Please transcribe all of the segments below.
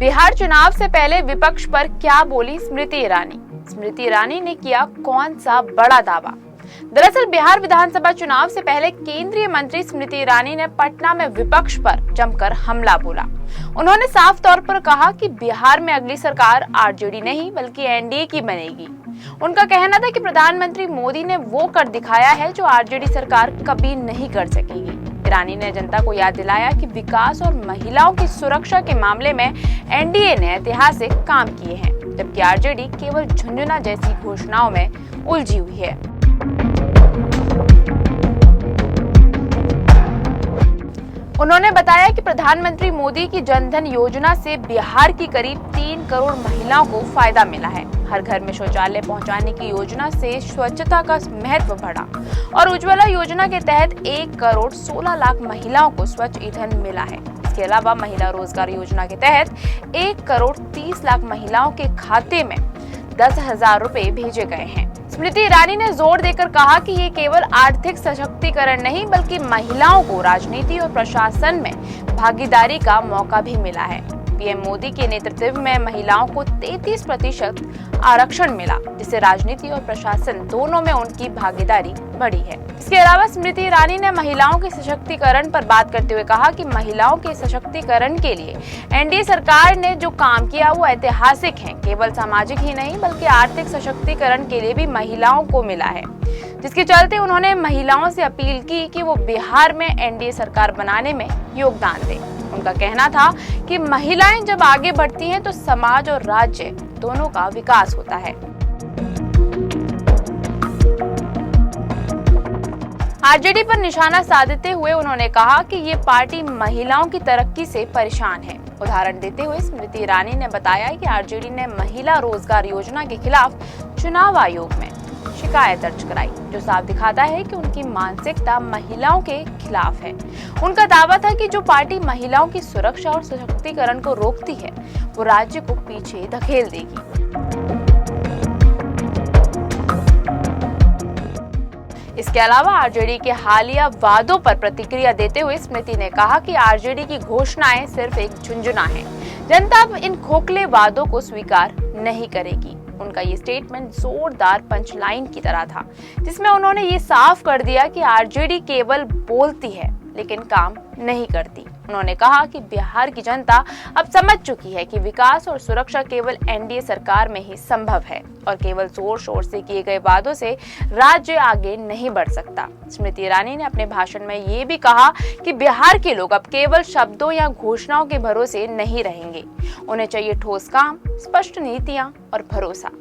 बिहार चुनाव से पहले विपक्ष पर क्या बोली स्मृति ईरानी। स्मृति ईरानी ने किया कौन सा बड़ा दावा। दरअसल बिहार विधानसभा चुनाव से पहले केंद्रीय मंत्री स्मृति ईरानी ने पटना में विपक्ष पर जमकर हमला बोला। उन्होंने साफ तौर पर कहा कि बिहार में अगली सरकार आरजेडी नहीं बल्कि एनडीए की बनेगी। उनका कहना था कि प्रधानमंत्री मोदी ने वो कर दिखाया है जो आरजेडी सरकार कभी नहीं कर सकेगी। ईरानी ने जनता को याद दिलाया कि विकास और महिलाओं की सुरक्षा के मामले में एनडीए ने ऐतिहासिक काम किए हैं, जबकि आरजेडी केवल झुंझुना जैसी घोषणाओं में उलझी हुई है। उन्होंने बताया कि प्रधानमंत्री मोदी की जनधन योजना से बिहार की करीब 3 करोड़ महिलाओं को फायदा मिला है। हर घर में शौचालय पहुंचाने की योजना से स्वच्छता का महत्व बढ़ा और उज्ज्वला योजना के तहत 1 करोड़ 16 लाख महिलाओं को स्वच्छ ईंधन मिला है। इसके अलावा महिला रोजगार योजना के तहत 1 करोड़ 30 लाख महिलाओं के खाते में 10,000 रुपए भेजे गए हैं। स्मृति ईरानी ने जोर देकर कहा कि ये केवल आर्थिक सशक्तिकरण नहीं बल्कि महिलाओं को राजनीति और प्रशासन में भागीदारी का मौका भी मिला है। पीएम मोदी के नेतृत्व में महिलाओं को 33% आरक्षण मिला, जिससे राजनीति और प्रशासन दोनों में उनकी भागीदारी बढ़ी है। इसके अलावा स्मृति ईरानी ने महिलाओं के सशक्तिकरण पर बात करते हुए कहा कि महिलाओं के सशक्तिकरण के लिए एनडीए सरकार ने जो काम किया वो ऐतिहासिक है। केवल सामाजिक ही नहीं बल्कि आर्थिक सशक्तिकरण के लिए भी महिलाओं को मिला है, जिसके चलते उन्होंने महिलाओं से अपील की कि वो बिहार में एनडीए सरकार बनाने में योगदान दें। उनका कहना था कि महिलाएं जब आगे बढ़ती हैं तो समाज और राज्य दोनों का विकास होता है। आरजेडी पर निशाना साधते हुए उन्होंने कहा कि ये पार्टी महिलाओं की तरक्की से परेशान है। उदाहरण देते हुए स्मृति ईरानी ने बताया कि आरजेडी ने महिला रोजगार योजना के खिलाफ चुनाव आयोग में शिकायत दर्ज कराई, जो साफ दिखाता है कि उनकी मानसिकता महिलाओं के खिलाफ है। उनका दावा था कि जो पार्टी महिलाओं की सुरक्षा और सशक्तिकरण को रोकती है वो राज्य को पीछे धकेल देगी। इसके अलावा आरजेडी के हालिया वादों पर प्रतिक्रिया देते हुए स्मृति ने कहा कि आरजेडी की घोषणाएं सिर्फ एक झुंझुना है। जनता अब इन खोखले वादों को स्वीकार नहीं करेगी। उनका ये स्टेटमेंट जोरदार पंचलाइन की तरह था, जिसमें उन्होंने ये साफ कर दिया कि आरजेडी केवल बोलती है लेकिन काम नहीं करती। उन्होंने कहा कि बिहार की जनता अब समझ चुकी है कि विकास और सुरक्षा केवल एनडीए सरकार में ही संभव है और केवल जोर शोर से किए गए वादों से राज्य आगे नहीं बढ़ सकता। स्मृति ईरानी ने अपने भाषण में ये भी कहा कि बिहार के लोग अब केवल शब्दों या घोषणाओं के भरोसे नहीं रहेंगे। उन्हें चाहिए ठोस काम, स्पष्ट नीतियां और भरोसा।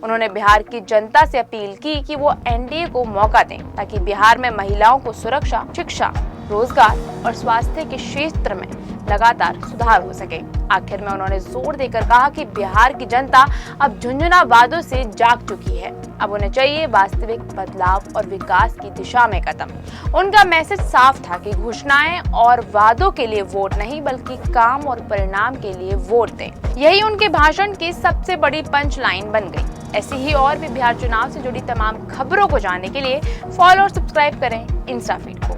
उन्होंने बिहार की जनता से अपील की कि वो एनडीए को मौका दें ताकि बिहार में महिलाओं को सुरक्षा, शिक्षा, रोजगार और स्वास्थ्य के क्षेत्र में लगातार सुधार हो सके। आखिर में उन्होंने जोर देकर कहा कि बिहार की जनता अब झुंझुना वादों से जाग चुकी है। अब उन्हें चाहिए वास्तविक बदलाव और विकास की दिशा में कदम। उनका मैसेज साफ था कि घोषणाएं और वादों के लिए वोट नहीं बल्कि काम और परिणाम के लिए वोट दें। यही उनके भाषण की सबसे बड़ी पंच लाइन बन गई। ऐसी ही और भी बिहार चुनाव से जुड़ी तमाम खबरों को जानने के लिए फॉलो और सब्सक्राइब करें इंस्टा फीड को।